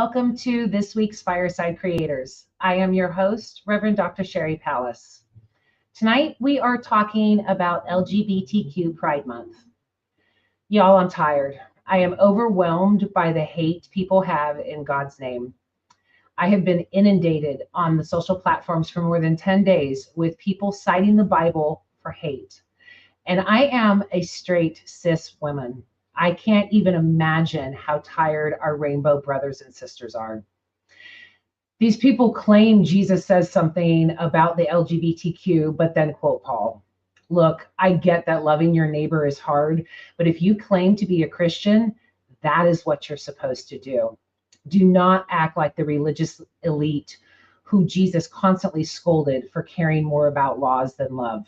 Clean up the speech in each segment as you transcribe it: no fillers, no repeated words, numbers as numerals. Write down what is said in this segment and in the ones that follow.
Welcome to this week's Fireside Creators. I am your host, Reverend Dr. Sherry Palace. Tonight, we are talking about LGBTQ Pride Month. Y'all, I'm tired. I am overwhelmed by the hate people have in God's name. I have been inundated on the social platforms for more than 10 days with people citing the Bible for hate. And I am a straight cis woman. I can't even imagine how tired our rainbow brothers and sisters are. These people claim Jesus says something about the LGBTQ, but then quote Paul. Look, I get that loving your neighbor is hard, but if you claim to be a Christian, that is what you're supposed to do. Do not act like the religious elite who Jesus constantly scolded for caring more about laws than love.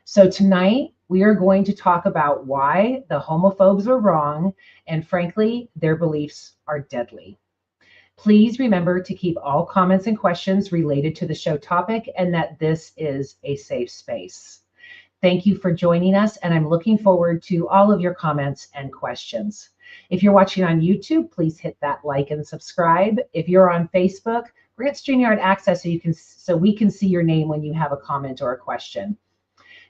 So tonight, we are going to talk about why the homophobes are wrong, and frankly, their beliefs are deadly. Please remember to keep all comments and questions related to the show topic and that this is a safe space. Thank you for joining us, and I'm looking forward to all of your comments and questions. If you're watching on YouTube, please hit that like and subscribe. If you're on Facebook, grant StreamYard access so we can see your name when you have a comment or a question.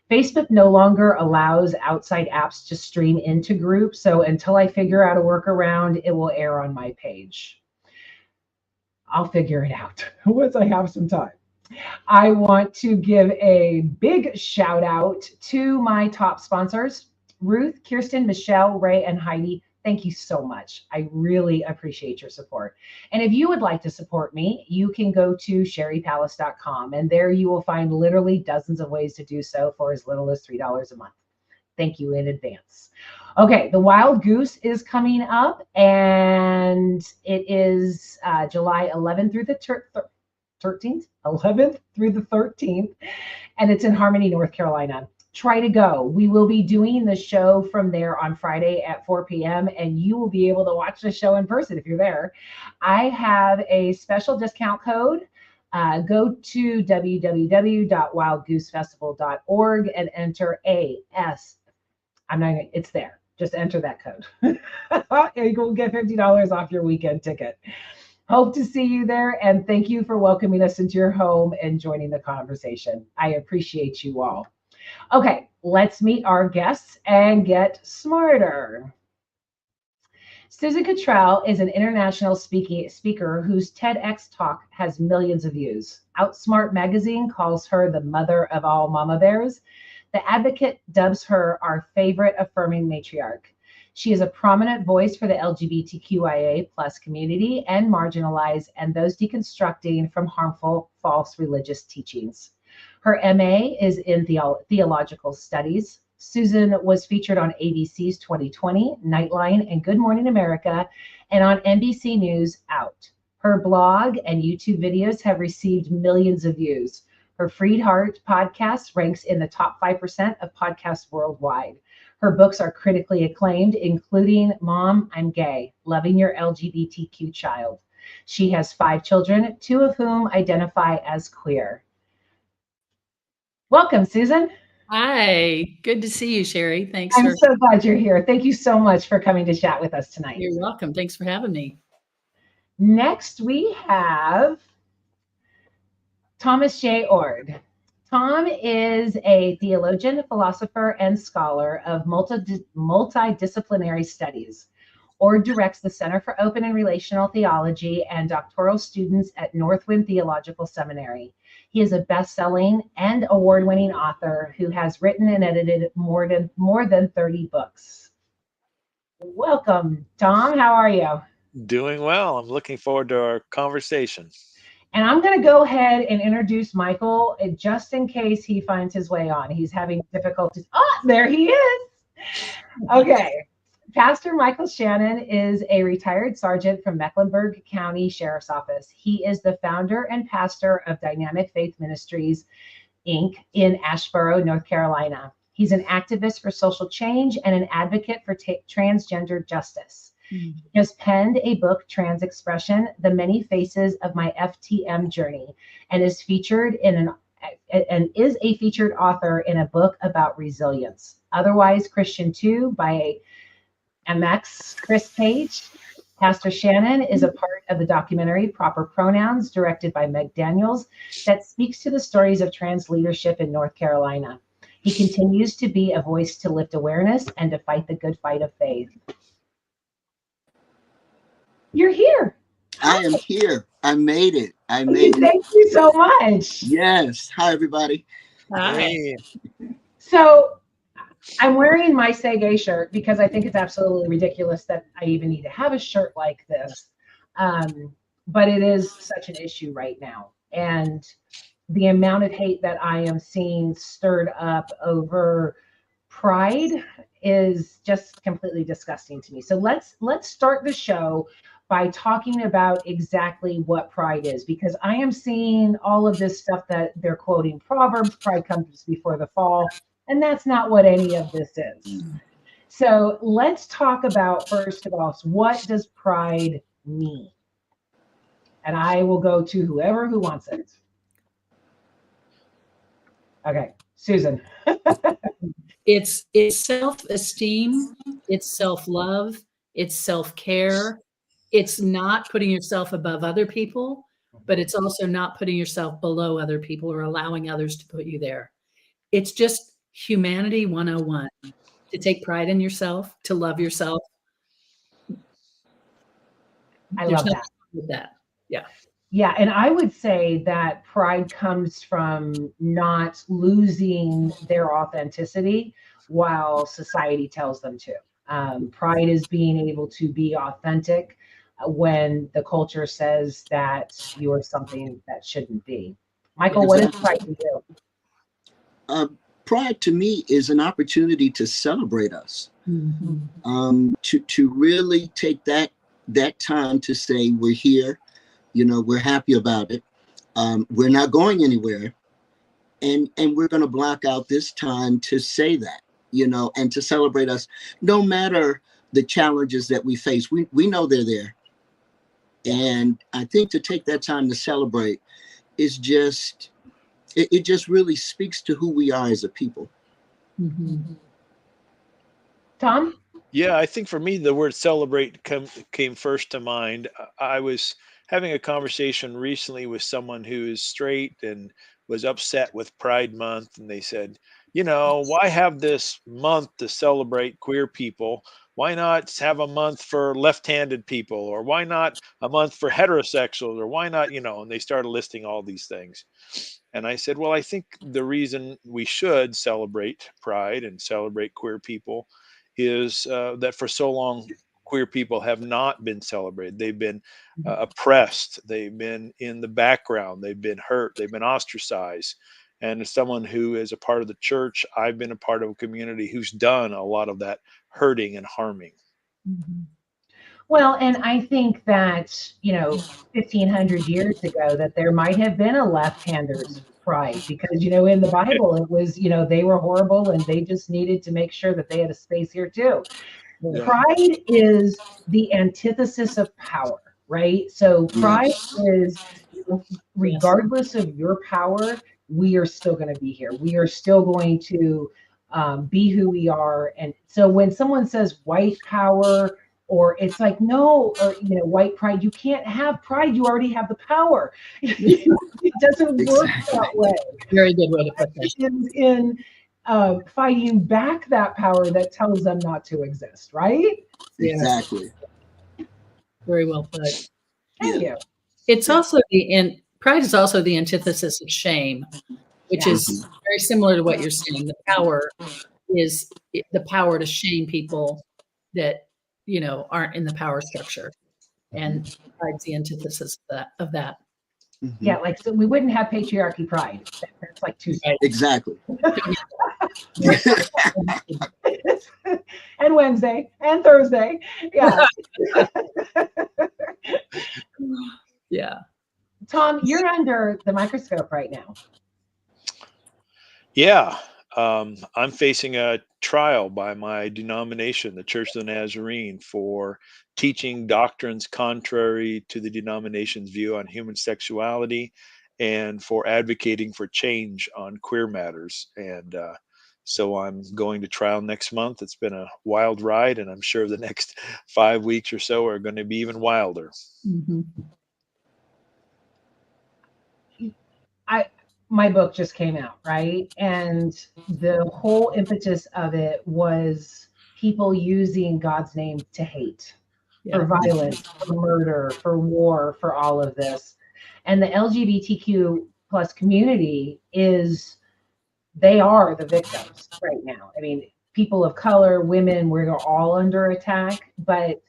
Facebook no longer allows outside apps to stream into groups, so until I figure out a workaround, it will air on my page. I'll figure it out once I have some time. I want to give a big shout out to my top sponsors, Ruth, Kirsten, Michelle, Ray, and Heidi. Thank you so much. I really appreciate your support. And if you would like to support me, you can go to sherrypalace.com, and there you will find literally dozens of ways to do so for as little as $3 a month. Thank you in advance. Okay, the Wild Goose is coming up, and it is July 11th through the 13th, 11th through the 13th, and it's in Harmony, North Carolina. Try to go. We will be doing the show from there on Friday at 4 p.m. and you will be able to watch the show in person if you're there. I have a special discount code. Go to www.wildgoosefestival.org and enter AS. It's there. Just enter that code. You will get $50 off your weekend ticket. Hope to see you there, and thank you for welcoming us into your home and joining the conversation. I appreciate you all. Okay, let's meet our guests and get smarter. Susan Cottrell is an international speaker whose TEDx talk has millions of views. Outsmart magazine calls her the mother of all mama bears. The Advocate dubs her our favorite affirming matriarch. She is a prominent voice for the LGBTQIA+ community and marginalized and those deconstructing from harmful false religious teachings. Her MA is in theological studies. Susan was featured on ABC's 2020, Nightline, and Good Morning America, and on NBC News Out. Her blog and YouTube videos have received millions of views. Her Freed Heart podcast ranks in the top 5% of podcasts worldwide. Her books are critically acclaimed, including Mom, I'm Gay, Loving Your LGBTQ Child. She has 5 children, 2 of whom identify as queer. Welcome, Susan. Hi, good to see you, Sherry. Thanks. I'm so glad you're here. Thank you so much for coming to chat with us tonight. You're welcome. Thanks for having me. Next, we have Thomas J. Ord. Tom is a theologian, philosopher, and scholar of multidisciplinary studies. Ord directs the Center for Open and Relational Theology and doctoral students at Northwind Theological Seminary. He is a best-selling and award-winning author who has written and edited more than 30 books. Welcome, Tom. How are you? Doing well. I'm looking forward to our conversation. And I'm going to go ahead and introduce Michael just in case he finds his way on. He's having difficulties. Oh, there he is. Okay. Pastor Michael Shannon is a retired sergeant from Mecklenburg County Sheriff's Office. He is the founder and pastor of Dynamic Faith Ministries, Inc. in Asheboro, North Carolina. He's an activist for social change and an advocate for transgender justice. He has penned a book, Trans Expression, The Many Faces of My FTM Journey, and is featured is a featured author in a book about resilience. Otherwise Christian 2 by MX Chris Page. Pastor Shannon is a part of the documentary Proper Pronouns, directed by Meg Daniels, that speaks to the stories of trans leadership in North Carolina. He continues to be a voice to lift awareness and to fight the good fight of faith. You're here. I am here. I made it. I made it. Thank you so much. Yes. Hi, everybody. Hi. Hey, So I'm wearing my Say Gay shirt because I think it's absolutely ridiculous that I even need to have a shirt like this. But it is such an issue right now. And the amount of hate that I am seeing stirred up over pride is just completely disgusting to me. So let's start the show by talking about exactly what pride is, because I am seeing all of this stuff that they're quoting Proverbs, pride comes before the fall, and that's not what any of this is. So let's talk about, first of all, what does pride mean? And I will go to whoever who wants it. Okay, Susan. It's self-esteem, it's self-love, it's self-care. It's not putting yourself above other people, but it's also not putting yourself below other people or allowing others to put you there. It's just humanity 101, to take pride in yourself, to love yourself. I There's love nothing that. wrong with that. Yeah. Yeah, and I would say that pride comes from not losing their authenticity while society tells them to. Pride is being able to be authentic when the culture says that you are something that shouldn't be. Michael, what is pride to you? Pride to me is an opportunity to celebrate us, to really take that time to say we're here, we're happy about it. We're not going anywhere, and we're going to block out this time to say that, and to celebrate us, no matter the challenges that we face. We know they're there, and I think to take that time to celebrate is just, it just really speaks to who we are as a people. Tom? yeah, I think for me, the word celebrate came first to mind. I was having a conversation recently with someone who is straight and was upset with Pride Month. And they said, why have this month to celebrate queer people? Why not have a month for left-handed people? Or why not a month for heterosexuals? Or why not, and they started listing all these things. And I said, well, I think the reason we should celebrate Pride and celebrate queer people is that for so long, queer people have not been celebrated. They've been oppressed. They've been in the background. They've been hurt. They've been ostracized. And as someone who is a part of the church, I've been a part of a community who's done a lot of that hurting and harming. Well, and I think that, 1,500 years ago, that there might have been a left-hander's pride, because, in the Bible, it was, they were horrible and they just needed to make sure that they had a space here too. Yeah. Pride is the antithesis of power, right? So pride is, regardless of your power, we are still going to be here. We are still going to be who we are. And so when someone says white power, or it's like, no, or, white pride, you can't have pride. You already have the power. It doesn't work that way. Very good way to put that. In fighting back that power that tells them not to exist, right? Exactly. Very well put. Thank you. It's also pride is also the antithesis of shame, which is very similar to what you're saying. The power is the power to shame people that aren't in the power structure, and pride's the antithesis of that. Yeah, like, so we wouldn't have patriarchy pride. That's like too Right. Exactly. And Wednesday and Thursday. Yeah. Yeah. Tom, you're under the microscope right now. Yeah. I'm facing a trial by my denomination, the Church of the Nazarene, for teaching doctrines contrary to the denomination's view on human sexuality and for advocating for change on queer matters. And So I'm going to trial next month. It's been a wild ride, and I'm sure the next 5 weeks or so are going to be even wilder. Mhm. My book just came out, right? And the whole impetus of it was people using God's name to hate, Yeah. for violence, for murder, for war, for all of this. And the LGBTQ plus community they are the victims right now. I mean, people of color, women, we're all under attack. But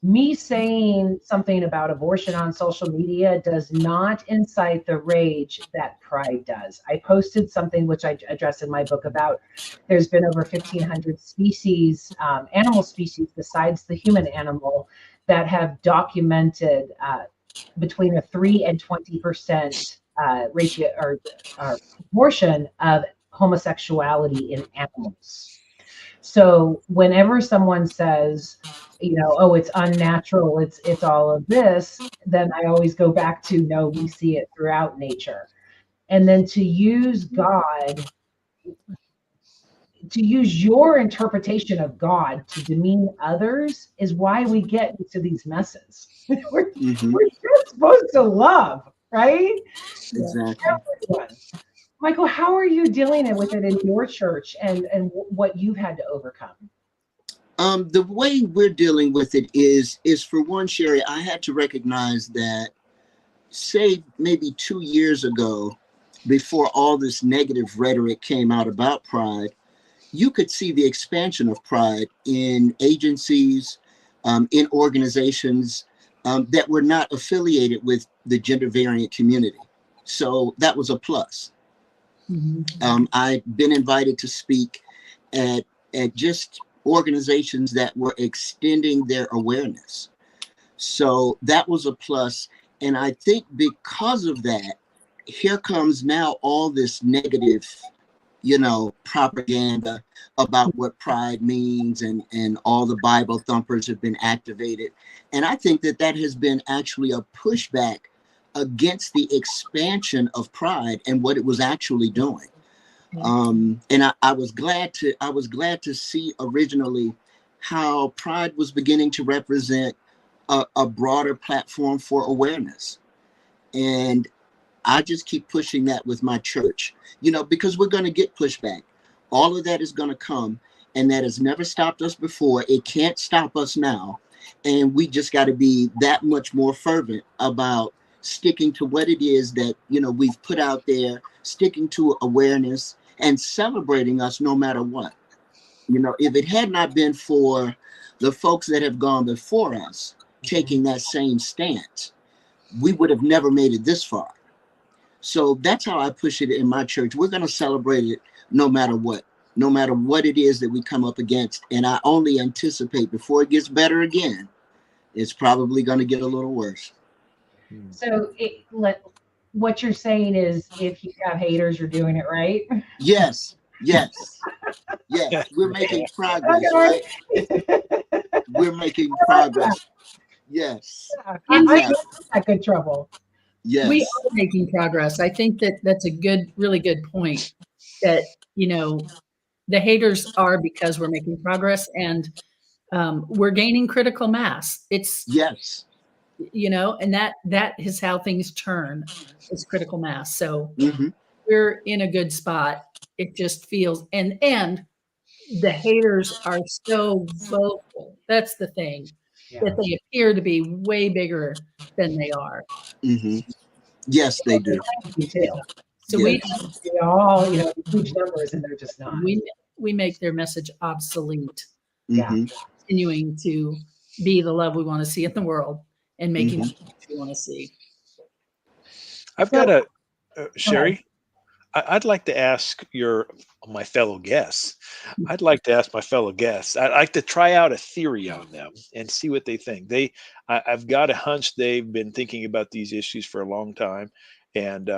me saying something about abortion on social media does not incite the rage that pride does. I posted something which I address in my book about there's been over 1,500 species, animal species besides the human animal, that have documented between a 3 and 20% ratio or proportion of homosexuality in animals. So whenever someone says, oh, it's unnatural, it's all of this, then I always go back to, no, we see it throughout nature. And then to use your interpretation of God to demean others is why we get into these messes. we're just supposed to love, right? Exactly. Everyone. Michael, how are you dealing with it in your church, and what you've had to overcome? The way we're dealing with it is for one, Sherry, I had to recognize that, say, maybe 2 years ago, before all this negative rhetoric came out about pride, you could see the expansion of pride in agencies, in organizations that were not affiliated with the gender variant community. So that was a plus. I've been invited to speak at just organizations that were extending their awareness. So that was a plus. And I think because of that, here comes now all this negative, propaganda about what pride means, and all the Bible thumpers have been activated. And I think that has been actually a pushback against the expansion of pride and what it was actually doing. And I was glad to see originally how pride was beginning to represent a broader platform for awareness. And I just keep pushing that with my church, because we're going to get pushback. All of that is going to come, and that has never stopped us before. It can't stop us now. And we just got to be that much more fervent about sticking to what it is that, we've put out there, sticking to awareness and celebrating us no matter what. If it had not been for the folks that have gone before us taking that same stance, we would have never made it this far. So that's how I push it in my church. We're going to celebrate it no matter what it is that we come up against. And I only anticipate before it gets better again, it's probably going to get a little worse. So what you're saying is, if you have haters, you're doing it right. Yes. We're making progress, right? We're making progress. Yes. I'm in good trouble. Yes. We are making progress. I think that's a really good point, that, the haters are because we're making progress, and we're gaining critical mass. It's, yes. And that is how things turn. It's critical mass. So Mm-hmm. we're in a good spot. It just feels, and the haters are so vocal. That's the thing, that they appear to be way bigger than they are. Mm-hmm. Yes, they do. So we all, huge numbers, and they're just not. We make their message obsolete. Mm-hmm. Continuing to be the love we want to see in the world, and making what we want to see. I've got Sherry, I'd like to ask my fellow guests. I'd like to try out a theory on them and see what they think. I've got a hunch they've been thinking about these issues for a long time, and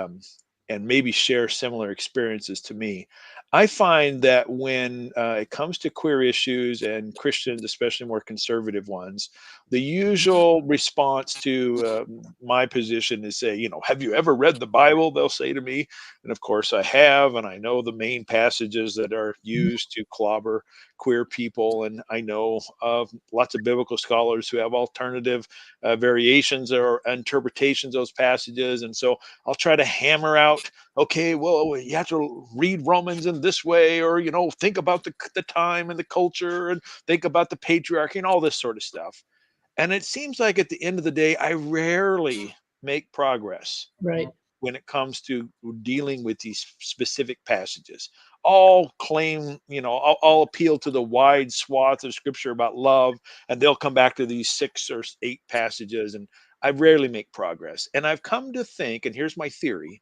and maybe share similar experiences to me. I find that when it comes to queer issues and Christians, especially more conservative ones, the usual response to my position is say, have you ever read the Bible? They'll say to me. And of course I have, and I know the main passages that are used to clobber queer people. And I know of lots of biblical scholars who have alternative variations or interpretations of those passages. And so I'll try to hammer out, okay, well, you have to read Romans in this way, or, think about the time and the culture, and think about the patriarchy and all this sort of stuff. And it seems like at the end of the day, I rarely make progress Right. when it comes to dealing with these specific passages. All claim, all appeal to the wide swath of scripture about love, and they'll come back to these 6 or 8 passages, and I rarely make progress. And I've come to think, and here's my theory,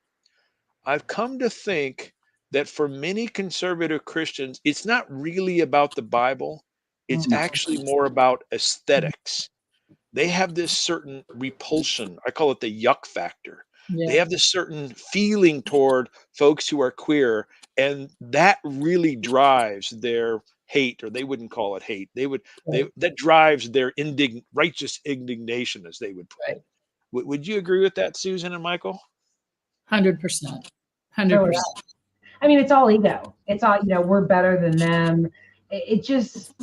I've come to think that for many conservative Christians, it's not really about the Bible. It's actually more about aesthetics. They have this certain repulsion. I call it the yuck factor. They Yeah. have this certain feeling toward folks who are queer, and that really drives their hate, or they wouldn't call it hate. That drives their righteous indignation, as they would put it. Would you agree with that, Susan and Michael? 100%. Totally. 100%. I mean, it's all ego. It's all, we're better than them. It just,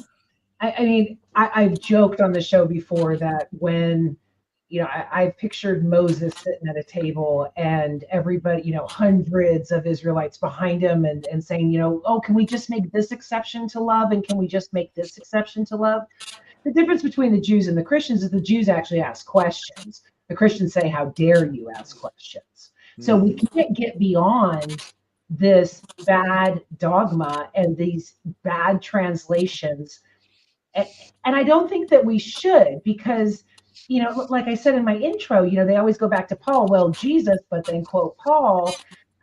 I mean, I've joked on the show before that when, I've pictured Moses sitting at a table and everybody, hundreds of Israelites behind him and saying, oh, can we just make this exception to love? And can we just make this exception to love? The difference between the Jews and the Christians is the Jews actually ask questions. The Christians say, how dare you ask questions? So we can't get beyond this bad dogma and these bad translations. And I don't think that we should, because, like I said in my intro, they always go back to Paul, well, Jesus, but then quote Paul.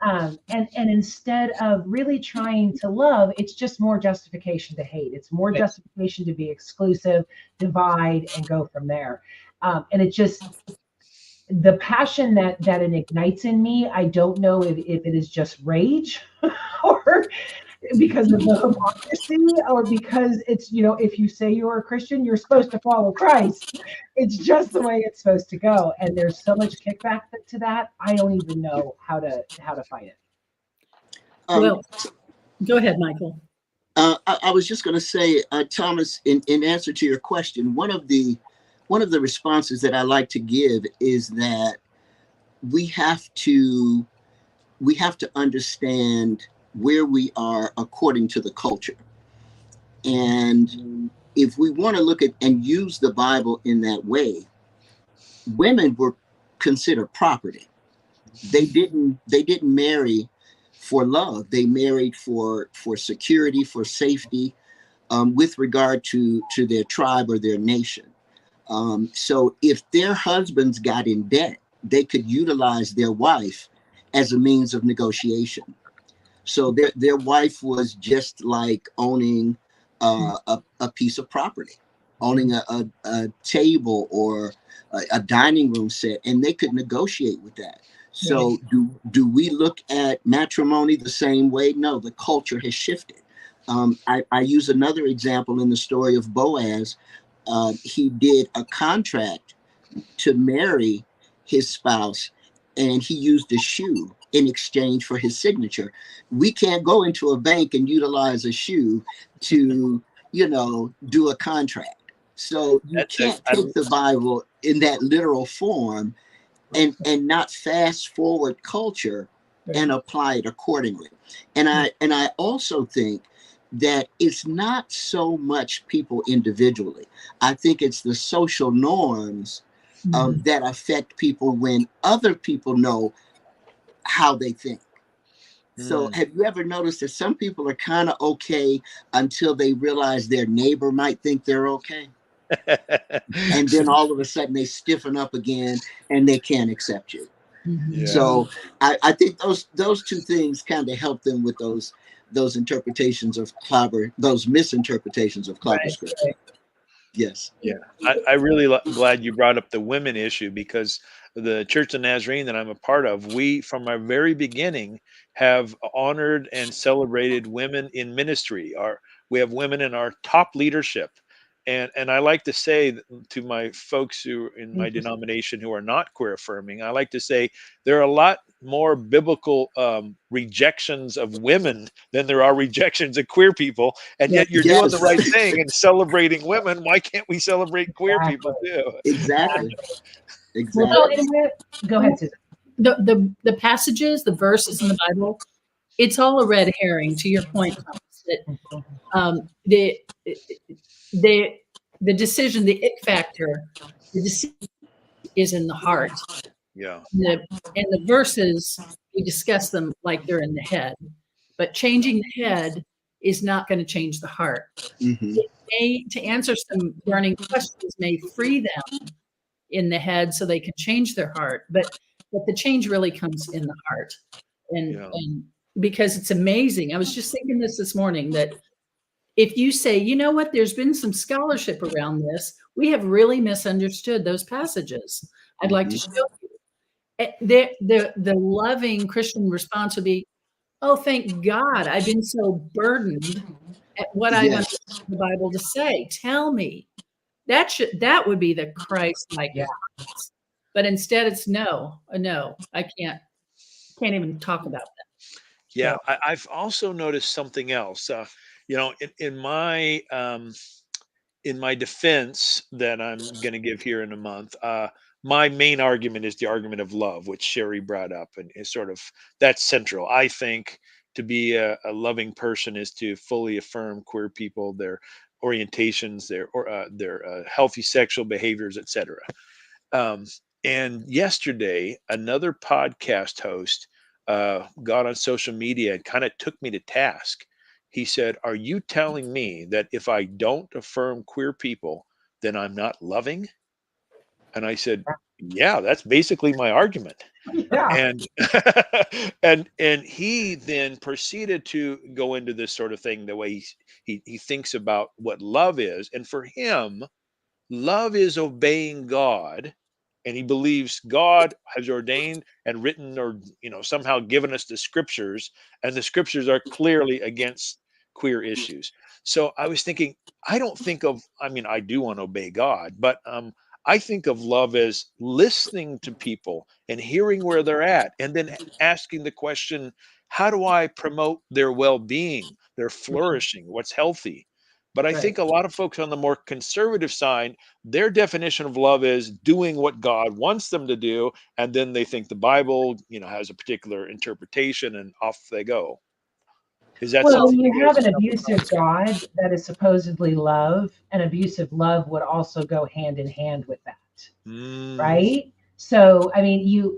And instead of really trying to love, it's just more justification to hate. It's more justification to be exclusive, divide, and go from there. And it just, the passion that it ignites in me, I don't know if it is just rage or because of the hypocrisy, or because it's, if you say you're a Christian, you're supposed to follow Christ. It's just the way it's supposed to go. And there's so much kickback to that. I don't even know how to fight it. Well, go ahead, Michael. I was just going to say, Thomas, in answer to your question, one of the responses that I like to give is that we have to understand where we are according to the culture. And if we want to look at and use the Bible in that way, women were considered property. They didn't marry for love. They married for security, for safety, with regard to their tribe or their nation. So if their husbands got in debt, they could utilize their wife as a means of negotiation. So their wife was just like owning a piece of property, owning a table or a dining room set, and they could negotiate with that. So do we look at matrimony the same way? No, the culture has shifted. I use another example in the story of Boaz. He did a contract to marry his spouse, and he used a shoe in exchange for his signature. We can't go into a bank and utilize a shoe to, do a contract. So you can't take the Bible in that literal form and not fast forward culture and apply it accordingly. And I also think that it's not so much people individually. I think it's the social norms that affect people when other people know how they think. So have you ever noticed that some people are kind of okay until they realize their neighbor might think they're okay? And then all of a sudden they stiffen up again and they can't accept you. Yeah. So I think those two things kind of help them with those interpretations of clobber, those misinterpretations of clobber scripture. Yes. Yeah, I really glad you brought up the women issue, because the Church of Nazarene that I'm a part of, we from our very beginning have honored and celebrated women in ministry. We have women in our top leadership, and I like to say to my folks who in my denomination who are not queer affirming, I like to say there are a lot more biblical rejections of women than there are rejections of queer people, and yet you're doing the Yes. right thing and celebrating women. Why can't we celebrate queer people too? Exactly. Well, Exactly. go ahead, Susan. The passages, the verses in the Bible, it's all a red herring. To your point, Thomas, that the the decision, the it factor, the decision is in the heart. Yeah. And the verses, we discuss them like they're in the head, but changing the head is not going to change the heart. Mm-hmm. It may, to answer some burning questions, may free them in the head so they can change their heart, but the change really comes in the heart. And because it's amazing. I was just thinking this morning, that if you say, you know what, there's been some scholarship around this, we have really misunderstood those passages. I'd like to show you. The loving Christian response would be, oh, thank God, I've been so burdened at what I've understood the Bible to say. Tell me. That would be the Christ-like response. But instead it's no, I can't even talk about that. Yeah, I've also noticed something else. In my defense that I'm going to give here in a month, my main argument is the argument of love, which Sherry brought up, and is sort of that's central. I think to be a loving person is to fully affirm queer people, their orientations, their healthy sexual behaviors, etc. Um, and yesterday, another podcast host got on social media and kind of took me to task. He said, "Are you telling me that if I don't affirm queer people, then I'm not loving?" And I said, "Yeah, that's basically my argument." Yeah. And and he then proceeded to go into this sort of thing, the way he thinks about what love is, and for him, love is obeying God, and he believes God has ordained and written, or somehow given us the scriptures, and the scriptures are clearly against queer issues. So I was thinking, I don't think of, I mean, I do want to obey God, but I think of love as listening to people and hearing where they're at, and then asking the question, how do I promote their well-being, their flourishing, what's healthy? But I think a lot of folks on the more conservative side, their definition of love is doing what God wants them to do, and then they think the Bible, has a particular interpretation, and off they go. Is that Well, when something you you have guys an come across? abusive God that is supposedly love, an abusive love would also go hand in hand with that, right? So, I mean,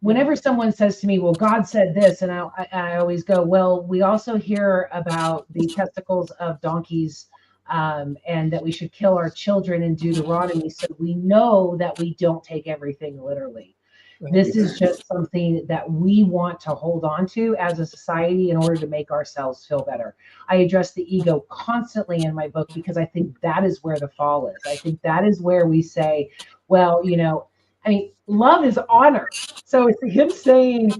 whenever someone says to me, well, God said this, and I always go, well, we also hear about the testicles of donkeys, and that we should kill our children in Deuteronomy. So we know that we don't take everything literally. This is just something that we want to hold on to as a society in order to make ourselves feel better. I address the ego constantly in my book because I think that is where the fall is. I think that is where we say, well, I mean, love is honor. So it's him saying,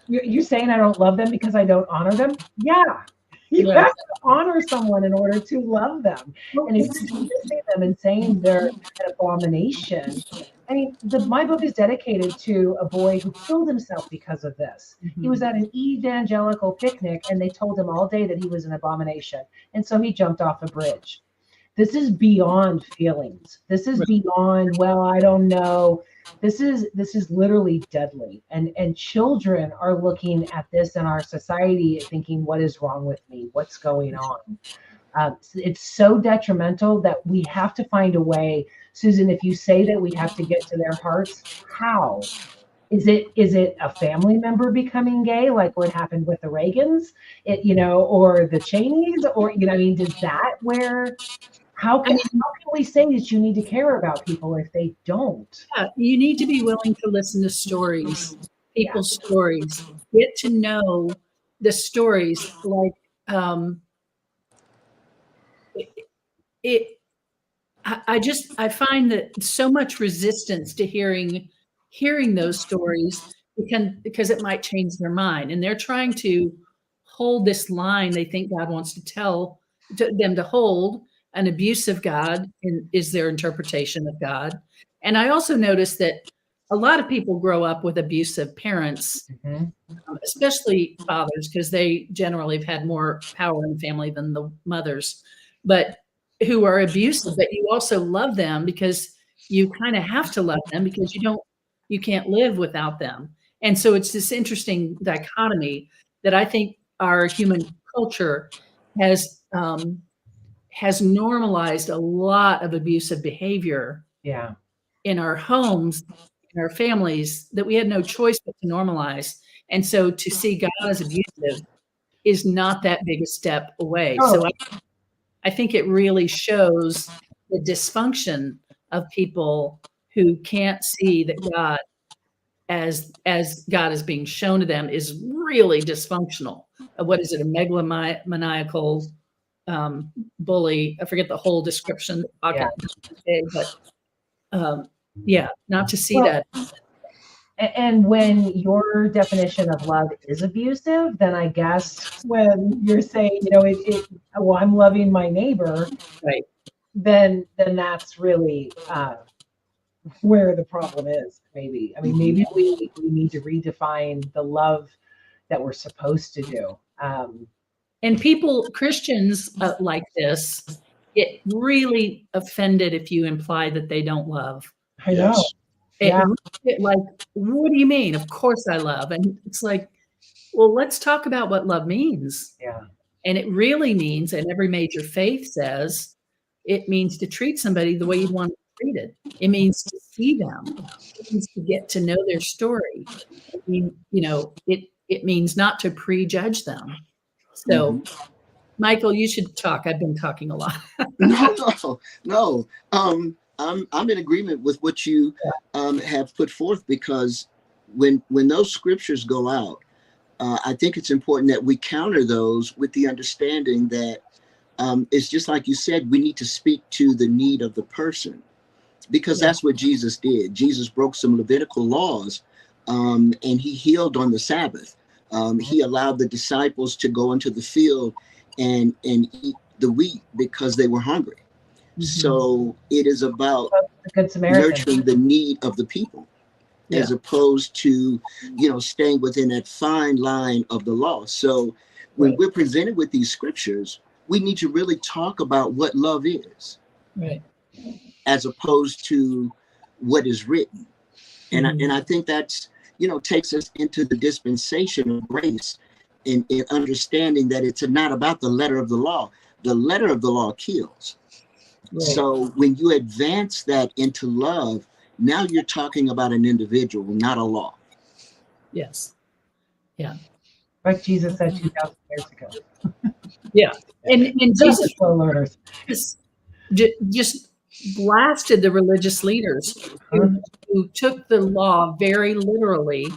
you're saying I don't love them because I don't honor them? Yeah. You have to honor someone in order to love them. And if you're dismissing them and saying they're an abomination, I mean, my book is dedicated to a boy who killed himself because of this. He was at an evangelical picnic and they told him all day that he was an abomination. And so he jumped off a bridge. This is beyond feelings. This is beyond, well, I don't know. This is literally deadly. And children are looking at this in our society thinking, what is wrong with me? What's going on? It's so detrimental that we have to find a way. Susan, if you say that we have to get to their hearts, how? Is it a family member becoming gay, like what happened with the Reagans, or the Cheneys, or I mean, does that where? How can we say that you need to care about people if they don't? Yeah, you need to be willing to listen to stories, people's stories, get to know the stories. Like I find that so much resistance to hearing those stories because it might change their mind, and they're trying to hold this line they think God wants to tell them to hold. An abusive God is their interpretation of God. And I also noticed that a lot of people grow up with abusive parents, especially fathers, because they generally have had more power in the family than the mothers, but who are abusive, but you also love them because you kind of have to love them because you can't live without them. And so it's this interesting dichotomy that I think our human culture has normalized a lot of abusive behavior in our homes, in our families, that we had no choice but to normalize. And so to see God as abusive is not that big a step away. Oh. So I think it really shows the dysfunction of people who can't see that God, as God is being shown to them, is really dysfunctional. What is it? A megalomaniacal bully. I forget the whole description. But not to see that. And when your definition of love is abusive, then I guess when you're saying, I'm loving my neighbor, right? Then that's really where the problem is. Maybe. I mean, maybe we need to redefine the love that we're supposed to do. And Christians like this, get really offended if you imply that they don't love. I know. Like, what do you mean? Of course I love. And it's like, well, let's talk about what love means. Yeah. And it really means, and every major faith says, it means to treat somebody the way you'd want to be treated. It means to see them. It means to get to know their story. I mean, it means not to prejudge them. So, Michael, you should talk. I've been talking a lot. No. I'm in agreement with what you have put forth, because when those scriptures go out, I think it's important that we counter those with the understanding that it's just like you said, we need to speak to the need of the person, because that's what Jesus did. Jesus broke some Levitical laws, and he healed on the Sabbath. He allowed the disciples to go into the field and eat the wheat because they were hungry. So it is about nurturing the need of the people, as opposed to, staying within that fine line of the law. So when we're presented with these scriptures, we need to really talk about what love is, as opposed to what is written. And I think that's, takes us into the dispensation of grace, in understanding that it's not about the letter of the law. The letter of the law kills. So when you advance that into love, now you're talking about an individual, not a law. Yes. Yeah. Like Jesus said 2,000 years ago. Yeah. And Jesus slow learners just blasted the religious leaders who took the law very literally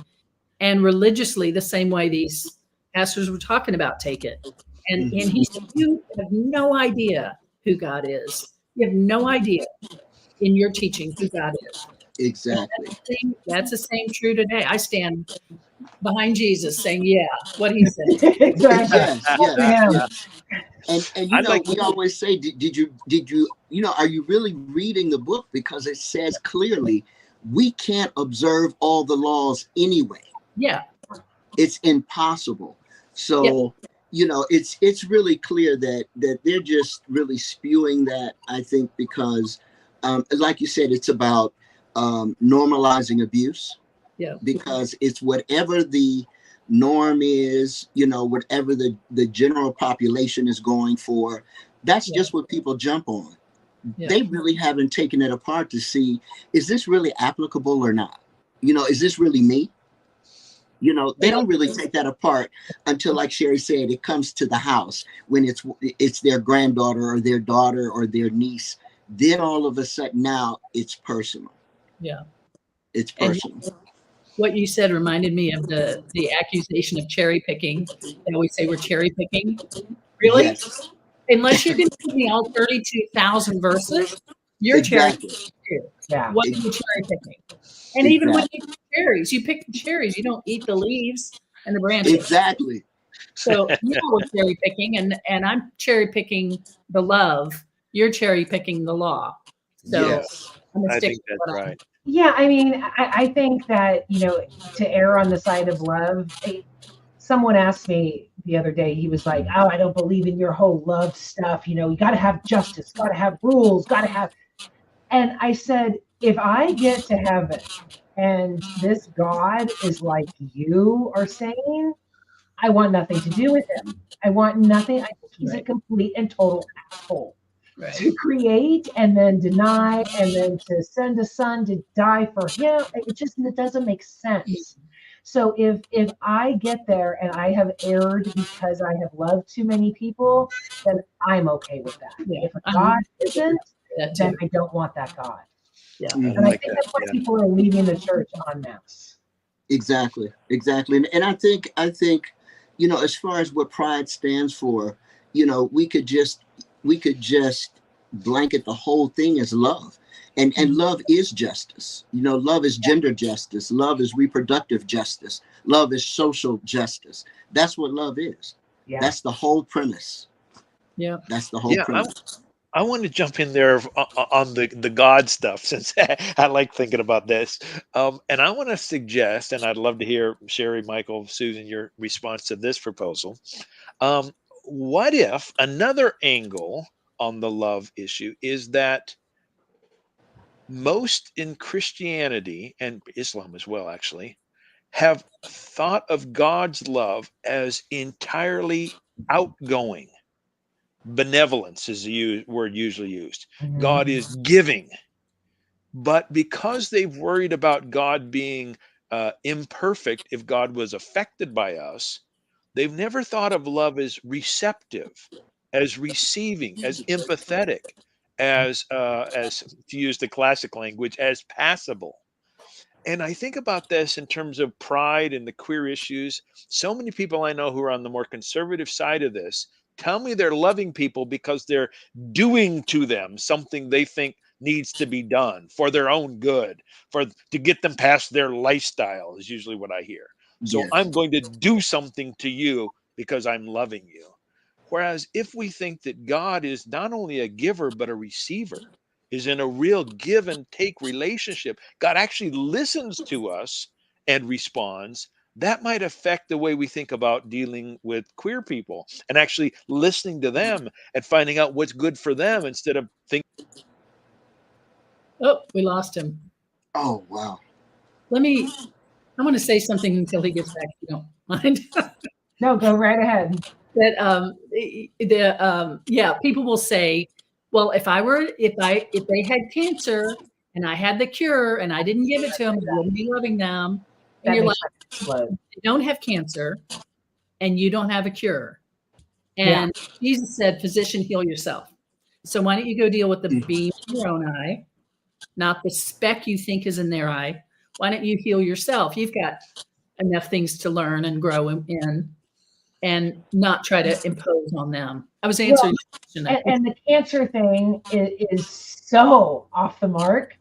and religiously, the same way these pastors were talking about take it. And he said, you have no idea who God is. You have no idea in your teaching who God is. Exactly. That's the same true today. I stand behind Jesus saying, what he said. Exactly. Yes. And we always say, did you, are you really reading the book? Because it says clearly, we can't observe all the laws anyway. Yeah. It's impossible. So, it's really clear that they're just really spewing that, I think, because like you said, it's about normalizing abuse. Yeah. Because it's whatever the norm is, whatever the general population is going for, that's just what people jump on. They really haven't taken it apart to see, is this really applicable or not? Is this really me? They don't really take that apart until, like Sherry said, it comes to the house, when it's their granddaughter or their daughter or their niece. Then all of a sudden now it's personal. Yeah. It's personal. And what you said reminded me of the accusation of cherry picking. They always say we're cherry picking. Really? Yes. Unless you can give me all 32,000 verses, You're cherry Exactly. picking too. Yeah. What are you cherry picking? And even when you pick cherries, you pick the cherries. You don't eat the leaves and the branches. Exactly. So we're cherry picking, and I'm cherry picking the love. You're cherry picking the law. So Yes. I'm gonna I stick think with that's what right. Yeah, I mean, I think that, to err on the side of love, someone asked me the other day, he was like, oh, I don't believe in your whole love stuff. You got to have justice, got to have rules, got to have. And I said, if I get to heaven and this God is like you are saying, I want nothing to do with him. I want nothing. I think he's a Right. complete and total asshole. Right. To create and then deny and then to send a son to die for him, it doesn't make sense. So if I get there and I have erred because I have loved too many people, then I'm okay with that. Yeah. If a God isn't, That then too. I don't want that God. Yeah. I And I like think that. that's why Yeah. people are leaving the church en masse. Exactly. And I think, as far as what pride stands for, we could just blanket the whole thing as love. And love is justice. Love is gender justice. Love is reproductive justice. Love is social justice. That's what love is. Yeah. That's the whole premise. Yeah. That's the whole premise. I want to jump in there on the God stuff, since I like thinking about this. And I want to suggest, and I'd love to hear Sherry, Michael, Susan, your response to this proposal. What if another angle on the love issue is that most in Christianity and Islam as well, actually, have thought of God's love as entirely outgoing? Benevolence is the word usually used. God is giving, but because they've worried about God being imperfect, if God was affected by us, they've never thought of love as receptive, as receiving, as empathetic, as to use the classic language, as passable. And I think about this in terms of pride and the queer issues. So many people I know who are on the more conservative side of this tell me they're loving people because they're doing to them something they think needs to be done for their own good, to get them past their lifestyle, is usually what I hear. So Yes. I'm going to do something to you because I'm loving you. Whereas if we think that God is not only a giver but a receiver, is in a real give and take relationship, God actually listens to us and responds, that might affect the way we think about dealing with queer people and actually listening to them and finding out what's good for them instead of thinking. Oh, we lost him. Oh, wow. I want to say something until he gets back, if you don't mind. No, go right ahead. That people will say, well, if they had cancer and I had the cure and I didn't give it to them, I wouldn't be loving them. And That you're like, makes my explode. you don't have cancer and you don't have a cure. And Jesus said, physician, heal yourself. So why don't you go deal with the beam in your own eye, not the speck you think is in their eye. Why don't you heal yourself? You've got enough things to learn and grow in, and not try to impose on them. I was answering your question. And the cancer thing is so off the mark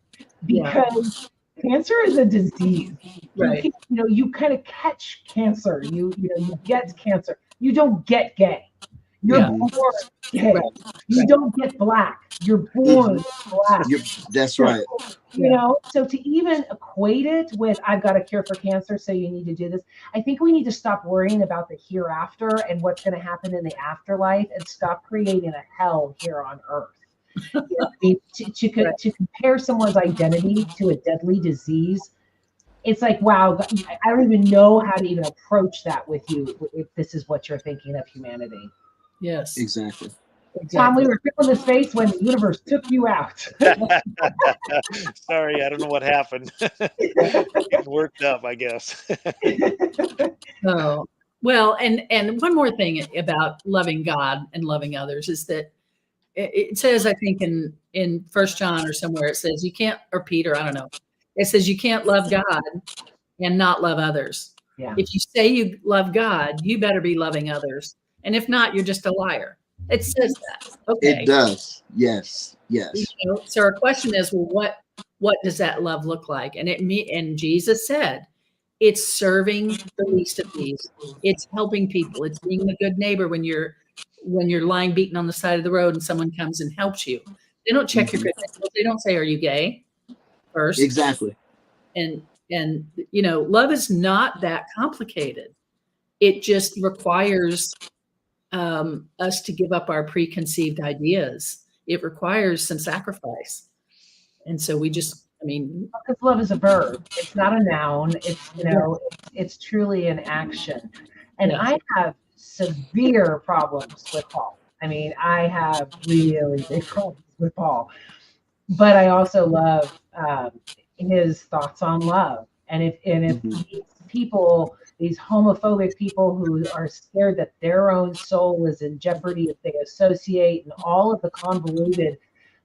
because cancer is a disease. Right. You kind of catch cancer. You get cancer. You don't get gay. You're born gay. Right. You don't get black. You're born black. That's right. So to even equate it with I've got a cure for cancer, so you need to do this. I think we need to stop worrying about the hereafter and what's going to happen in the afterlife and stop creating a hell here on earth. To compare someone's identity to a deadly disease, it's like, wow, I don't even know how to even approach that with you if this is what you're thinking of humanity. Yes. Exactly. Tom, we were filling the space when the universe took you out. Sorry, I don't know what happened. Getting worked up, I guess. Oh, well, and one more thing about loving God and loving others is that it says, I think in 1 John or somewhere, it says you can't, or Peter, I don't know. It says you can't love God and not love others. Yeah. If you say you love God, you better be loving others. And if not, you're just a liar. It says that. Okay. It does. Yes. You Yes. know, so our question is, well, what does that love look like? And Jesus said, it's serving the least of these. It's helping people. It's being a good neighbor when you're lying beaten on the side of the road and someone comes and helps you. They don't check your credentials. They don't say, "Are you gay?" first. Exactly. And you know, love is not that complicated. It just requires us to give up our preconceived ideas. It requires some sacrifice. And so we just, I mean, Because love is a verb. It's not a noun. It's, you know, it's truly an action. And yeah. I have severe problems with Paul. I mean, I have really big problems with Paul. But I also love his thoughts on love. And if these people, these homophobic people who are scared that their own soul is in jeopardy if they associate, and all of the convoluted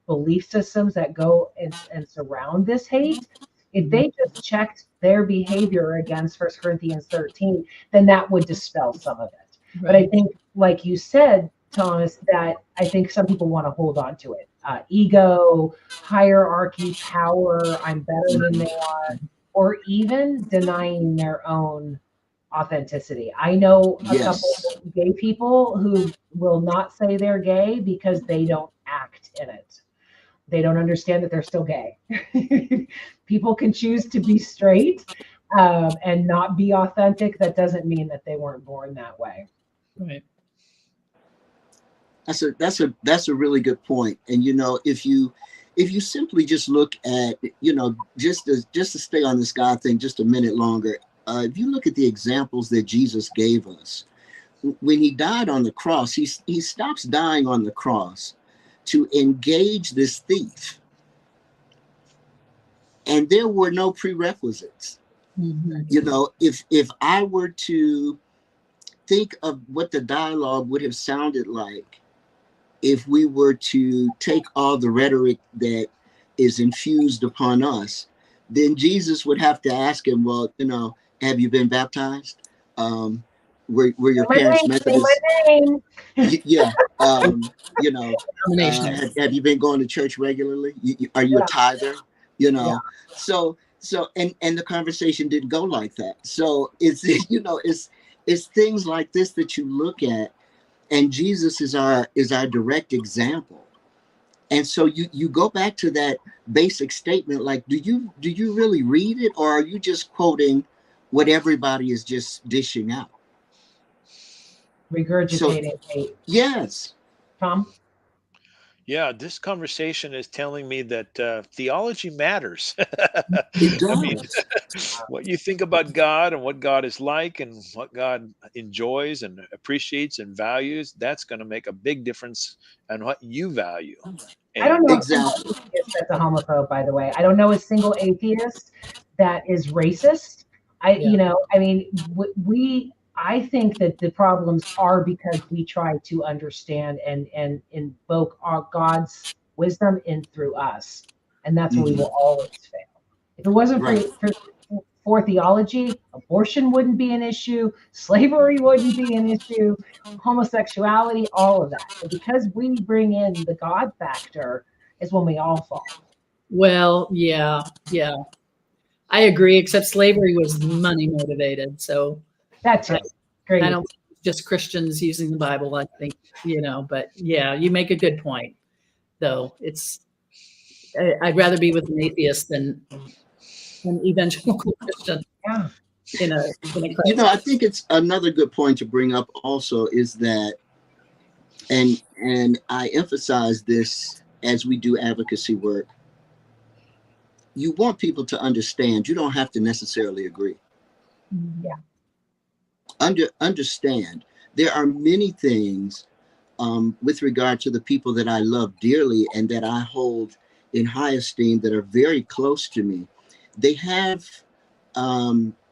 belief systems that go and surround this hate, if they just checked their behavior against 1 Corinthians 13, then that would dispel some of it. Right. But I think, like you said, Thomas, that I think some people want to hold on to it. Ego, hierarchy, power, I'm better than they are, or even denying their own authenticity. I know a couple of gay people who will not say they're gay because they don't act in it. They don't understand that they're still gay. People can choose to be straight and not be authentic. That doesn't mean that they weren't born that way. Right. That's a really good point. And you know, if you simply just look at, you know, just to stay on this God thing just a minute longer, if you look at the examples that Jesus gave us, when he died on the cross, he stops dying on the cross to engage this thief. And there were no prerequisites. You know, if I were to think of what the dialogue would have sounded like if we were to take all the rhetoric that is infused upon us, then Jesus would have to ask him, well, you know, have you been baptized? Were your parents Methodist? Yeah. You know, have you been going to church regularly? Are you a tither? You know, so and the conversation didn't go like that. So it's, you know, it's things like this that you look at, and Jesus is our direct example. And so you go back to that basic statement, like, do you really read it, or are you just quoting what everybody is just dishing out? Regurgitating. So, yes. Tom? Yeah, this conversation is telling me that theology matters. It does. I mean, what you think about God and what God is like and what God enjoys and appreciates and values, that's going to make a big difference on what you value. I don't know exactly. a single atheist that's a homophobe, by the way. I don't know a single atheist that is racist. You know, I mean, I think that the problems are because we try to understand and invoke our God's wisdom in through us, and that's where we will always fail. If it wasn't for theology, abortion wouldn't be an issue, slavery wouldn't be an issue, homosexuality, all of that. But because we bring in the God factor, is when we all fall. Well, yeah. I agree, except slavery was money motivated. So that's it. Great. I don't think it's just Christians using the Bible, I think, you know, but yeah, you make a good point, though. I'd rather be with an atheist than an evangelical Christian. Yeah. You know, I think it's another good point to bring up also is that, and I emphasize this as we do advocacy work, you want people to understand. You don't have to necessarily agree. Yeah. Understand. There are many things with regard to the people that I love dearly and that I hold in high esteem that are very close to me. They have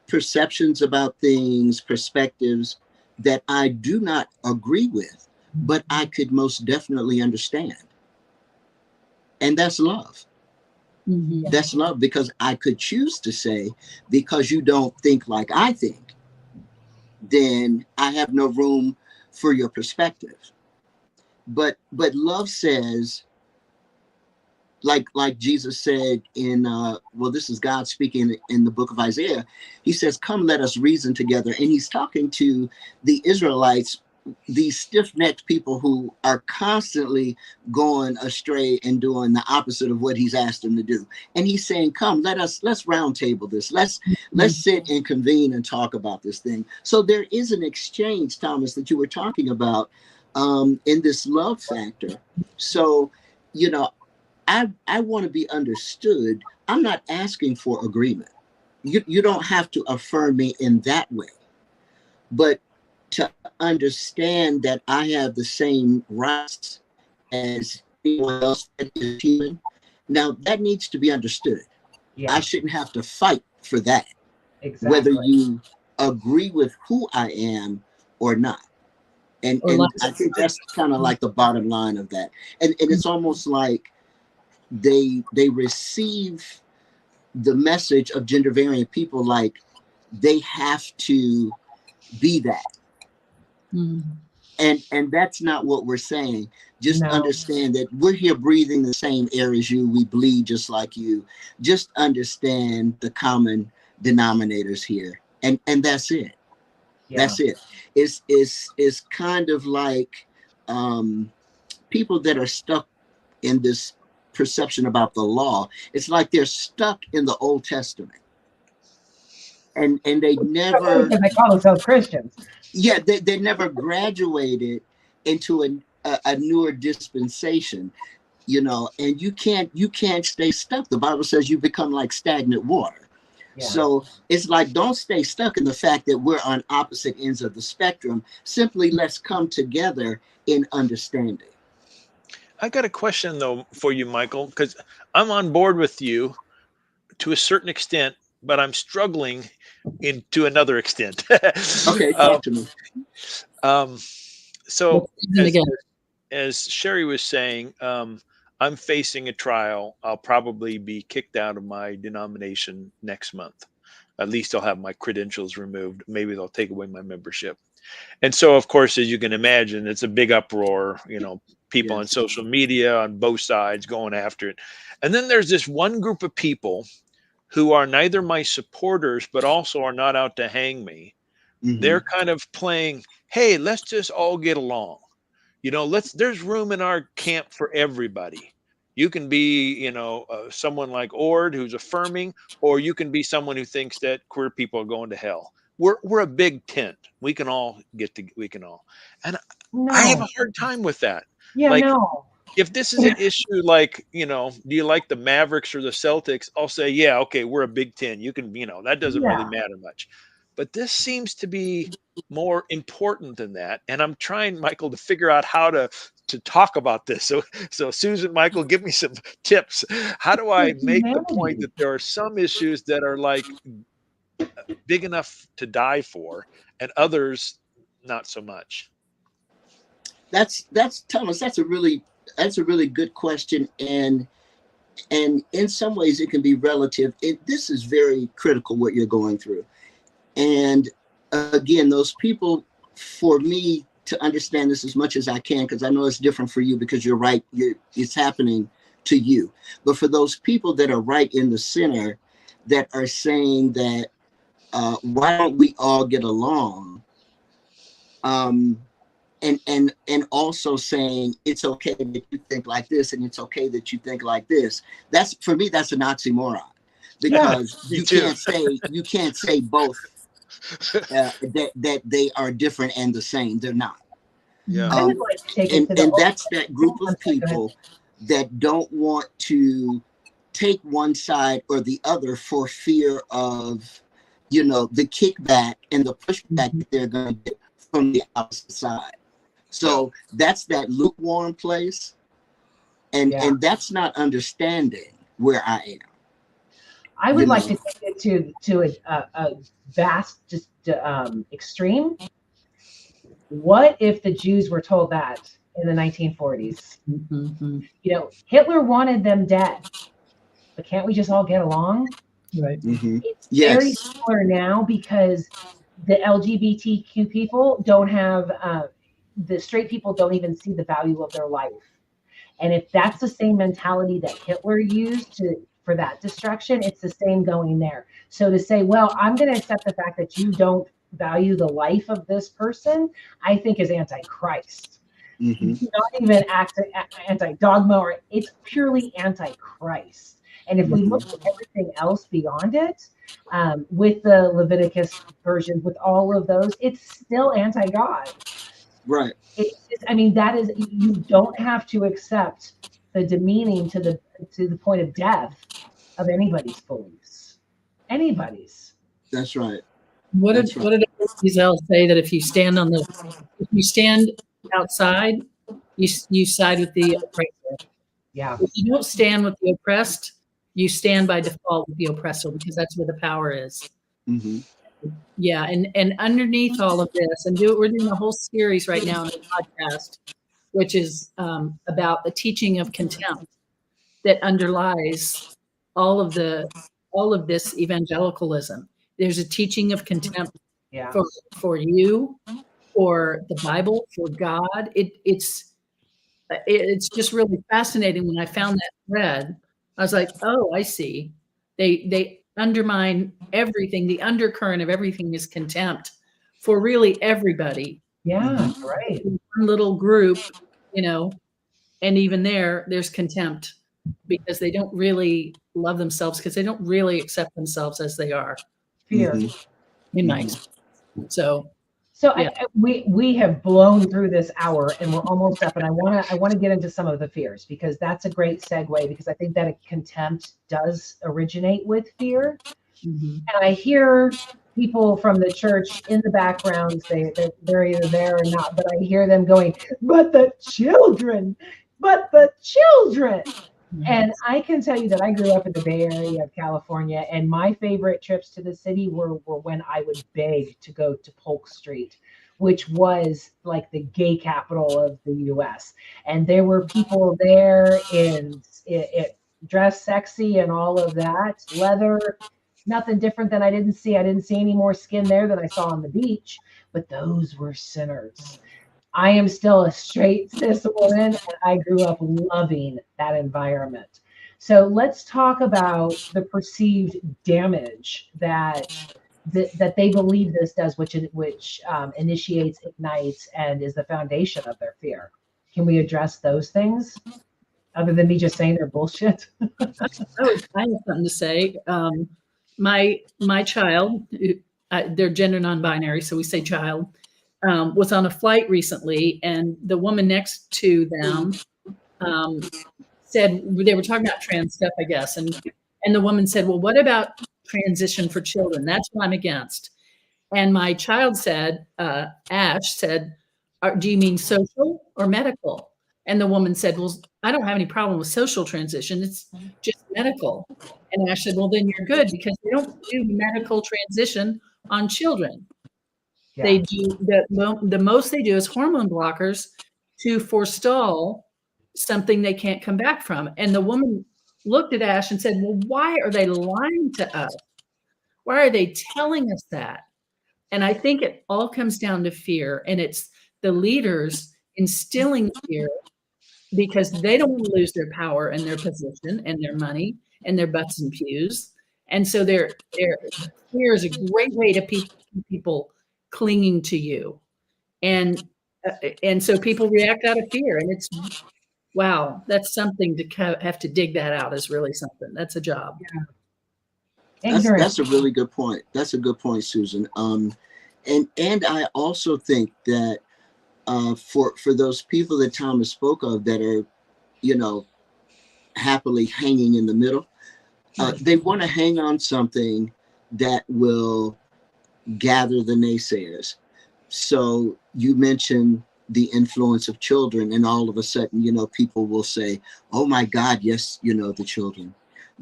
perceptions about things, perspectives that I do not agree with, but I could most definitely understand. And that's love. Mm-hmm. That's love, because I could choose to say, because you don't think like I think, then I have no room for your perspective. but love says, like Jesus said in well, this is God speaking in the book of Isaiah. He says, come, let us reason together. And he's talking to the Israelites, these stiff-necked people who are constantly going astray and doing the opposite of what he's asked them to do. And he's saying, come, let's round table this. Let's sit and convene and talk about this thing. So there is an exchange, Thomas, that you were talking about in this love factor. So, you know, I want to be understood. I'm not asking for agreement. You don't have to affirm me in that way. But to understand that I have the same rights as anyone else that is human, now that needs to be understood. Yeah, I shouldn't have to fight for that, exactly. whether you agree with who I am or not. And I think that's kind of like the bottom line of that. And it's almost like they receive the message of gender variant people like they have to be that. And that's not what we're saying. Just understand that we're here breathing the same air as you. We bleed just like you. Just understand the common denominators here. And that's it. Yeah. That's it. It's kind of like people that are stuck in this perception about the law. It's like they're stuck in the Old Testament, and they never. They call themselves Christians. Yeah, they never graduated into a newer dispensation, you know. And you can't stay stuck. The Bible says you become like stagnant water. Yeah. So it's like, don't stay stuck in the fact that we're on opposite ends of the spectrum. Simply let's come together in understanding. I got a question though for you, Michael, because I'm on board with you to a certain extent, but I'm struggling to another extent. Okay, talk to me. So as Sherry was saying, I'm facing a trial. I'll probably be kicked out of my denomination next month. At least I'll have my credentials removed. Maybe they'll take away my membership. And so, of course, as you can imagine, it's a big uproar, you know, people on social media on both sides going after it. And then there's this one group of people who are neither my supporters, but also are not out to hang me. Mm-hmm. They're kind of playing, hey, let's just all get along. You know, there's room in our camp for everybody. You can be, you know, someone like Ord who's affirming, or you can be someone who thinks that queer people are going to hell. We're a big tent. We can all and I have a hard time with that. Yeah, like, if this is an issue like, you know, do you like the Mavericks or the Celtics? I'll say, yeah, okay, we're a Big Ten. You can, you know, that doesn't really matter much. But this seems to be more important than that. And I'm trying, Michael, to figure out how to talk about this. So Susan, Michael, give me some tips. How do I make the point that there are some issues that are like big enough to die for and others not so much? That's Thomas, that's a really good question. And in some ways it can be relative. This is very critical what you're going through. And again, those people, for me to understand this as much as I can, because I know it's different for you because you're right, it's happening to you. But for those people that are right in the center that are saying that, why don't we all get along? And also saying it's okay that you think like this and it's okay that you think like this. That's, for me, that's an oxymoron, because you can't say both. That they are different and the same. They're not. Yeah. And that's that group of people that don't want to take one side or the other for fear of, you know, the kickback and the pushback that they're going to get from the opposite side. So that's that lukewarm place, and that's not understanding where I am. I would like to take it to a vast extreme. What if the Jews were told that in the 1940s? Mm-hmm. You know, Hitler wanted them dead, but can't we just all get along? Right. Mm-hmm. It's very similar now, because the LGBTQ people don't have the straight people don't even see the value of their life. And if that's the same mentality that Hitler used for that destruction, it's the same going there. So to say, well, I'm going to accept the fact that you don't value the life of this person, I think is anti-Christ. Not even anti-dogma, or it's purely anti-Christ. And if we look at everything else beyond it, with the Leviticus versions, with all of those, it's still anti-God. Right. I mean, that is, you don't have to accept the demeaning to the point of death of anybody's beliefs. Anybody's. That's right. What did Giselle say, that if you stand outside, you side with the oppressor? Yeah. If you don't stand with the oppressed, you stand by default with the oppressor, because that's where the power is. Yeah, and underneath all of this, and we're doing a whole series right now on a podcast, which is about the teaching of contempt that underlies all of this evangelicalism. There's a teaching of contempt for you, for the Bible, for God. It's just really fascinating. When I found that thread, I was like, oh, I see. They undermine everything. The undercurrent of everything is contempt for really everybody. Yeah, right. One little group, and even there's contempt, because they don't really love themselves, because they don't really accept themselves as they are. Fear. In my experience. So yeah. We have blown through this hour, and we're almost up. And I want to get into some of the fears, because that's a great segue, because I think that contempt does originate with fear. And I hear people from the church in the background say that they're either there or not, but I hear them going, but the children. And I can tell you that I grew up in the Bay Area of California, and my favorite trips to the city were when I would beg to go to Polk Street, which was like the gay capital of the US. And there were people there in dressed sexy and all of that, leather, nothing different than I didn't see any more skin there than I saw on the beach, but those were sinners. I am still a straight cis woman, and I grew up loving that environment. So let's talk about the perceived damage that they believe this does, which initiates, ignites, and is the foundation of their fear. Can we address those things, other than me just saying they're bullshit? I have something to say. My child, they're gender non-binary, so we say child, was on a flight recently, and the woman next to them said, they were talking about trans stuff, I guess, and the woman said, well, what about transition for children? That's what I'm against. And my child said, Ash said, do you mean social or medical? And the woman said, well, I don't have any problem with social transition. It's just medical. And Ash said, well, then you're good, because they don't do medical transition on children. Yeah. They do the most they do is hormone blockers to forestall something they can't come back from. And the woman looked at Ash and said, well, why are they lying to us? Why are they telling us that? And I think it all comes down to fear, and it's the leaders instilling fear, because they don't want to lose their power and their position and their money and their butts and pews. And so their fear is a great way to keep people clinging to you. And so people react out of fear, and it's, wow, that's something to have to dig that out is really something. That's a job. Yeah. That's a really good point. That's a good point, Susan. And I also think that for those people that Thomas spoke of that are, happily hanging in the middle, they want to hang on something that will gather the naysayers. So you mentioned the influence of children, and all of a sudden, people will say, oh my God, yes, the children,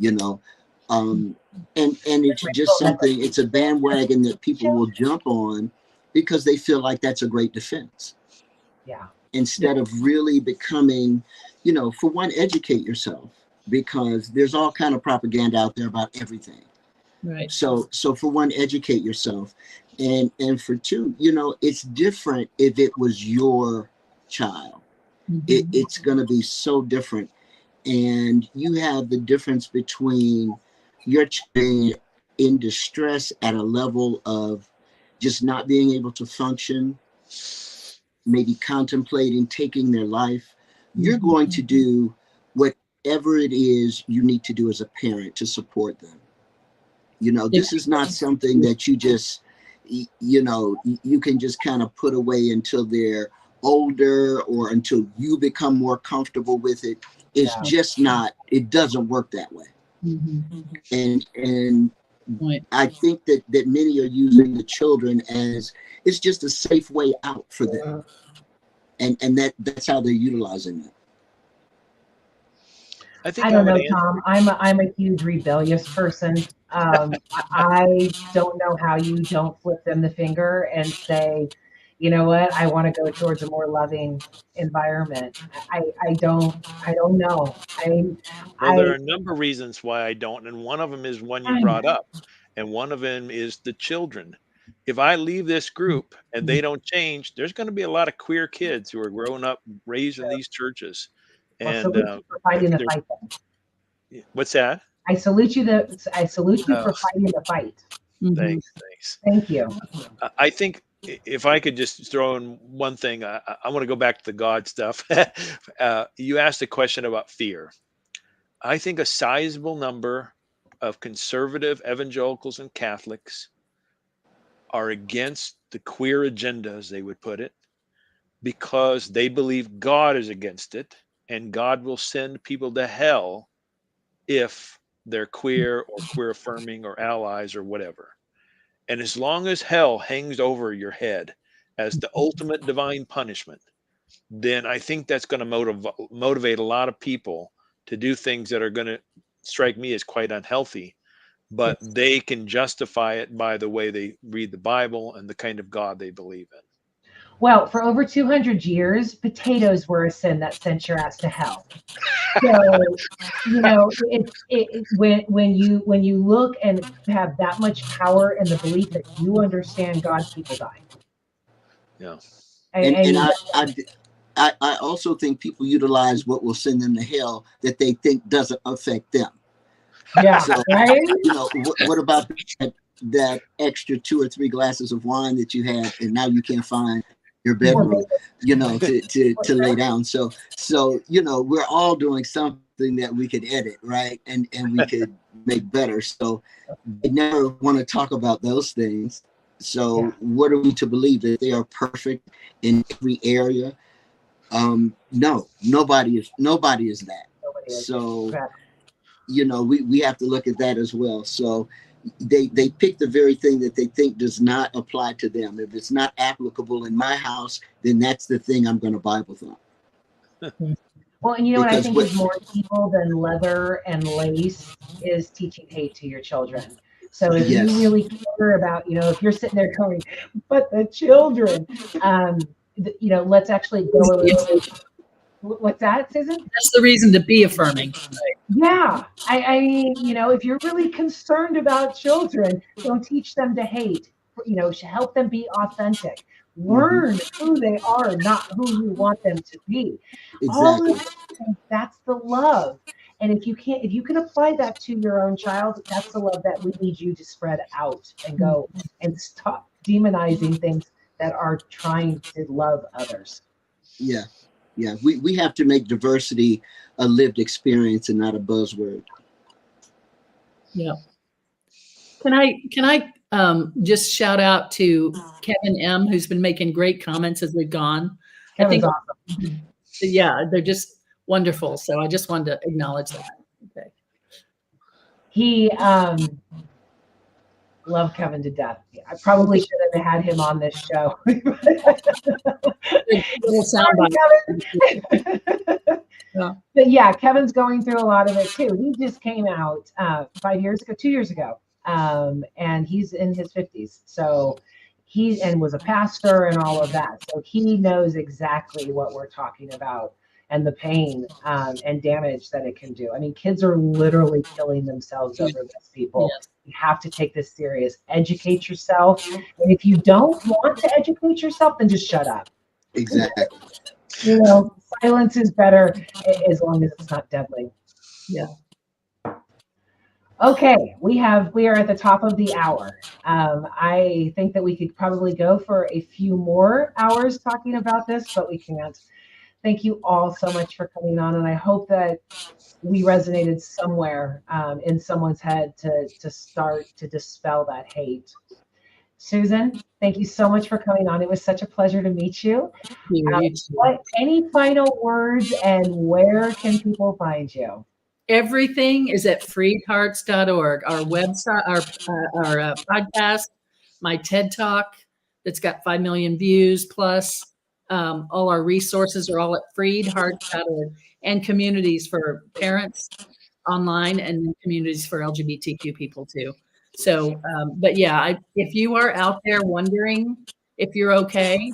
and it's just something, it's a bandwagon that people will jump on because they feel like that's a great defense. Yeah. Instead of really becoming, for one, educate yourself, because there's all kind of propaganda out there about everything. Right. So for one, educate yourself. And for two, it's different if it was your child. It's going to be so different. And you have the difference between your child being in distress at a level of just not being able to function, maybe contemplating taking their life. You're going to do whatever it is you need to do as a parent to support them. This is not something that you just, you can just kind of put away until they're older or until you become more comfortable with it. It's just not, it doesn't work that way. And I think that many are using the children as it's just a safe way out for them. And that's how they're utilizing it. I don't know, Tom. I'm a huge rebellious person. I don't know how you don't flip them the finger and say, you know what, I want to go towards a more loving environment. I don't know. Well, there are a number of reasons why I don't, and one of them is one you brought up, and one of them is the children. If I leave this group and they don't change, there's going to be a lot of queer kids who are growing up, raised in these churches. And salute you for fighting the fight. Then. What's that? I salute you. I salute you for fighting the fight. Thanks. Thank you. I think if I could just throw in one thing, I want to go back to the God stuff. You asked a question about fear. I think a sizable number of conservative evangelicals and Catholics are against the queer agenda, as they would put it, because they believe God is against it and God will send people to hell if they're queer or queer affirming or allies or whatever. And as long as hell hangs over your head as the ultimate divine punishment, then I think that's going to motivate a lot of people to do things that are going to strike me as quite unhealthy, but they can justify it by the way they read the Bible and the kind of God they believe in. Well, for over 200 years, potatoes were a sin that sent your ass to hell. So, when you look and have that much power in the belief that you understand God, people die. Yeah. I also think people utilize what will send them to hell that they think doesn't affect them. Yeah. So, right? What about that extra 2 or 3 glasses of wine that you had, and now you can't find your bedroom, to lay down. So, we're all doing something that we could edit, right? And we could make better. So they never want to talk about those things. So what are we to believe, that they are perfect in every area? No, nobody is that. Nobody is. So, we have to look at that as well. So they pick the very thing that they think does not apply to them. If it's not applicable in my house, then that's the thing I'm going to Bible thump. Well, and what I think is more evil than leather and lace is teaching hate to your children. So if you really care about, if you're sitting there going, but the children, let's actually go a little. What's that, Susan? That's the reason to be affirming. Yeah. I mean, if you're really concerned about children, don't teach them to hate. Help them be authentic. Learn who they are, not who you want them to be. Exactly. That's the love. And if you can apply that to your own child, that's the love that we need you to spread out and go and stop demonizing things that are trying to love others. Yeah. Yeah. We have to make diversity a lived experience and not a buzzword. Yeah. Can I just shout out to Kevin M, who's been making great comments as we've gone. Kevin's awesome. Yeah, they're just wonderful. So I just wanted to acknowledge that. Okay. He love Kevin to death. I probably should have had him on this show. But yeah, Kevin's going through a lot of it too. He just came out 2 years ago, and he's in his 50s. So he was a pastor and all of that. So he knows exactly what we're talking about and the pain and damage that it can do. I mean, kids are literally killing themselves over this, people. Yes. You have to take this serious. Educate yourself. And if you don't want to educate yourself, then just shut up. Exactly. You know, silence is better as long as it's not deadly. Yeah. Okay, we are at the top of the hour. I think that we could probably go for a few more hours talking about this, but we can't. Thank you all so much for coming on, and I hope that we resonated somewhere in someone's head to start to dispel that hate. Susan, thank you so much for coming on. It was such a pleasure to meet you. You too. Any final words, and where can people find you? Everything is at freedhearts.org. Our website, our podcast, my TED Talk that's got 5 million views plus. All our resources are all at freedhearts.org, and communities for parents online and communities for LGBTQ people too. So, but yeah, if you are out there wondering if you're okay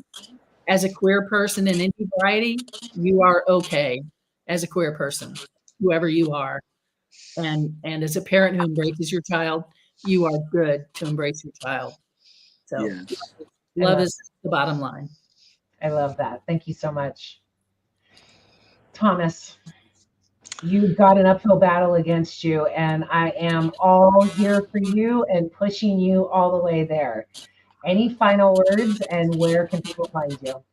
as a queer person in any variety, you are okay as a queer person, whoever you are. And as a parent who embraces your child, you are good to embrace your child. So Yes. love is the bottom line. I love that. Thank you so much. Thomas, you've got an uphill battle against you, and I am all here for you and pushing you all the way there. Any final words, and where can people find you?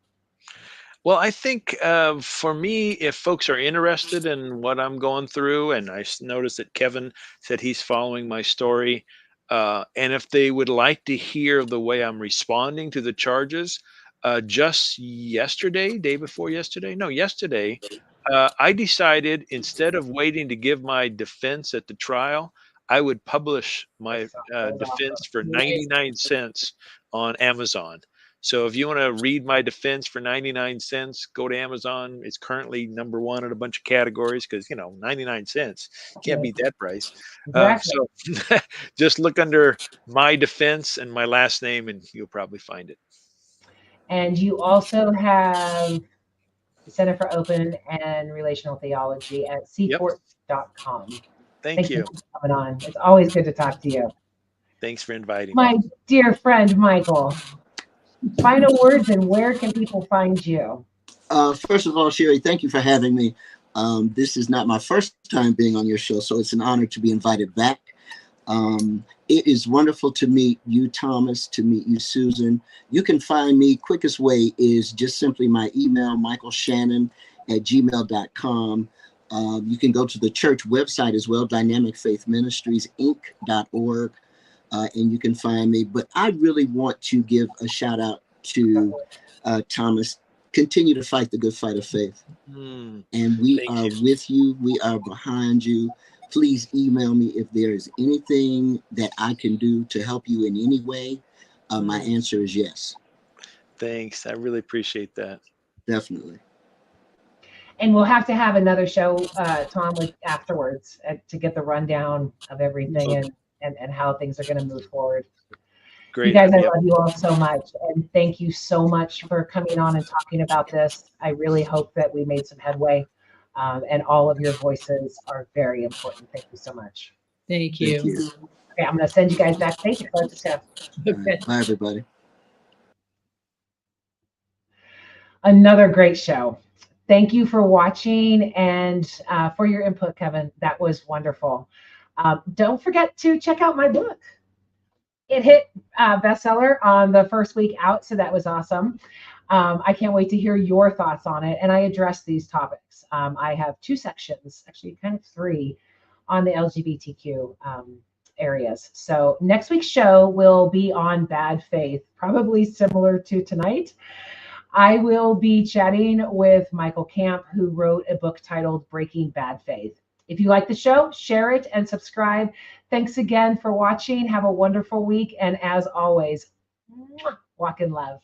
Well, I think for me, if folks are interested in what I'm going through, and noticed that Kevin said he's following my story, and if they would like to hear the way I'm responding to the charges, just yesterday, day before yesterday, no, yesterday, I decided instead of waiting to give my defense at the trial, I would publish my defense for 99 cents on Amazon. So if you want to read my defense for 99 cents, go to Amazon. It's currently #1 in a bunch of categories because, 99 cents. Can't beat that price. Exactly. So just look under my defense and my last name, and you'll probably find it. And you also have the Center for Open and Relational Theology at Yep. cport.com. Thank you. For coming on. It's always good to talk to you. Thanks for inviting My me. dear friend, Michael, final words, and where can people find you? First of all, Sherry, thank you for having me. This is not my first time being on your show, so it's an honor to be invited back. It is wonderful to meet you, Thomas, to meet you, Susan. You can find me, quickest way is just simply my email, michaelshannon@gmail.com. You can go to the church website as well, dynamicfaithministriesinc.org, and you can find me. But I really want to give a shout out to Thomas. Continue to fight the good fight of faith. And we are with you. We are behind you. Please email me if there is anything that I can do to help you in any way. My answer is yes. Thanks. I really appreciate that. Definitely. And we'll have to have another show, Tom, afterwards to get the rundown of everything and how things are going to move forward. Great. You guys, I love you all so much. And thank you so much for coming on and talking about this. I really hope that we made some headway. And all of your voices are very important. Thank you so much. Thank you. Thank you. Okay, I'm going to send you guys backstage to close this out. Okay. Bye, everybody. Another great show. Thank you for watching and for your input, Kevin. That was wonderful. Don't forget to check out my book. It hit bestseller on the first week out, so that was awesome. I can't wait to hear your thoughts on it. And I address these topics. I have 2 sections, actually kind of 3, on the LGBTQ areas. So next week's show will be on bad faith, probably similar to tonight. I will be chatting with Michael Camp, who wrote a book titled Breaking Bad Faith. If you like the show, share it and subscribe. Thanks again for watching. Have a wonderful week. And as always, walk in love.